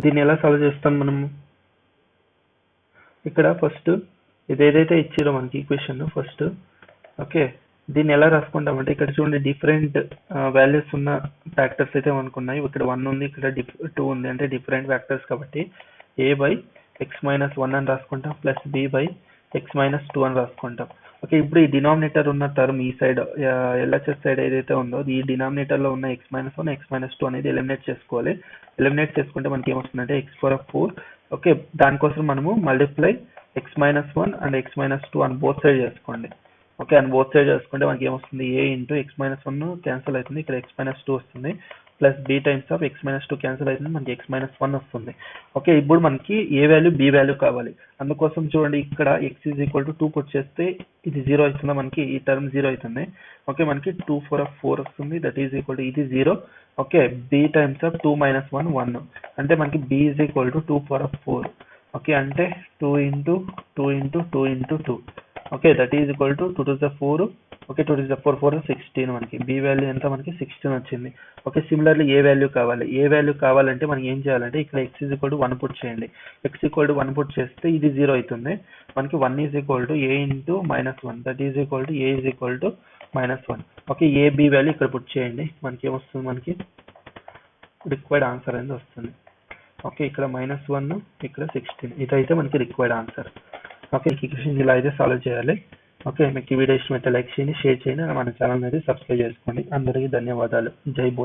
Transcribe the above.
దీన్ని ఎలా సాల్వ్ చేస్తాం మనము? ఇక్కడ ఫస్ట్ ఇదేదైతే ఇచ్చారో మనకి ఈక్వేషన్ ఫస్ట్, ఓకే, దీన్ని ఎలా రాసుకుంటామంటే ఇక్కడ చూడండి డిఫరెంట్ వాల్యూస్ ఉన్న ఫ్యాక్టర్స్ అయితే మనకున్నాయి. ఇక్కడ 1 ఉంది, ఇక్కడ 2 ఉంది, అంటే డిఫరెంట్ ఫ్యాక్టర్స్ కాబట్టి a బై ఎక్స్ మైనస్ 1 అని రాసుకుంటాం, plus b by X minus 2 అని రాసుకుంటాం. ఓకే, ఇప్పుడు ఈ డినామినేటర్ ఉన్న టర్మ్ ఈ సైడ్ ఎల్హెచ్ఎస్ సైడ్ ఏదైతే ఉందో ఈ డినామినేటర్ లో ఉన్న ఎక్స్ మైనస్ 1 ఎక్స్ మైనస్ 2 అనేది ఎలిమినేట్ చేసుకోవాలి. ఎలిమినేట్ చేసుకుంటే మనకి ఏమొస్తుందంటే ఎక్స్ పవర్ 4. ఓకే, దానికోసం మనము multiply x minus 1 and x minus 2 అని బోత్ సైడ్ చేసుకోండి. ఓకే, అని బోత్ సైడ్ చేసుకుంటే మనకి ఏమొస్తుంది, a into x minus 1 cancel అవుతుంది, ఇక్కడ ఎక్స్ మైనస్ 2 వస్తుంది, plus b times of x minus 2 cancel అవుతుంది, మనకి ఎక్స్ మైనస్ 1 వస్తుంది. ఓకే, ఇప్పుడు మనకి ఏ వాల్యూ బి వాల్యూ కావాలి. అందుకోసం చూడండి ఇక్కడ x is equal to 2 put చేస్తే ఇది 0 అవుతుందా, మనకి ఈ టర్మ్ 0 అవుతుంది. ఓకే, మనకి 2 4 వస్తుంది, దట్ ఈజ్ ఈక్వల్ టు ఇది 0. Okay, b times of 2 minus 1 1, అంటే మనకి b is equal to 2 4. Okay, అంటే 2 into 2 into 2 into 2. Okay, that is equal to 2 to the 4. Okay, 2 to the 4 4 16, మనకి బి వాల్యూ ఎంత, మనకి 16 వచ్చింది. ఓకే, సిమిలర్లీ ఏ value కావాలి. ఏ value కావాలంటే మనం ఏం చేయాలంటే ఇక్కడ x is equal to 1 put చేయండి. ఎక్స్ ఈక్వల్ టు 1 పుట్ చేస్తే ఇది 0 అవుతుంది, మనకి 1 is equal to a into minus 1, that is equal to a is equal to minus 1. Okay, a b value ఇక్కడ పుట్ చేయండి, మనకి ఏమొస్తుంది, మనకి రిక్వైర్డ్ ఆన్సర్ అనేది వస్తుంది. ఓకే, ఇక్కడ -1, ఇక్కడ 16, ఇదైతే మనకి రిక్వైర్డ్ ఆన్సర్. ఓకే, ఈ క్వశ్చన్ ఇలా అయితే సాల్వ్ చేయాలి. ఓకే, మీకు ఈ వీడియో ఇష్టమైతే లైక్ చేయండి, షేర్ చేయండి, మన ఛానల్ అయితే సబ్స్క్రైబ్ చేసుకోండి. అందరికీ ధన్యవాదాలు. జై బోల్.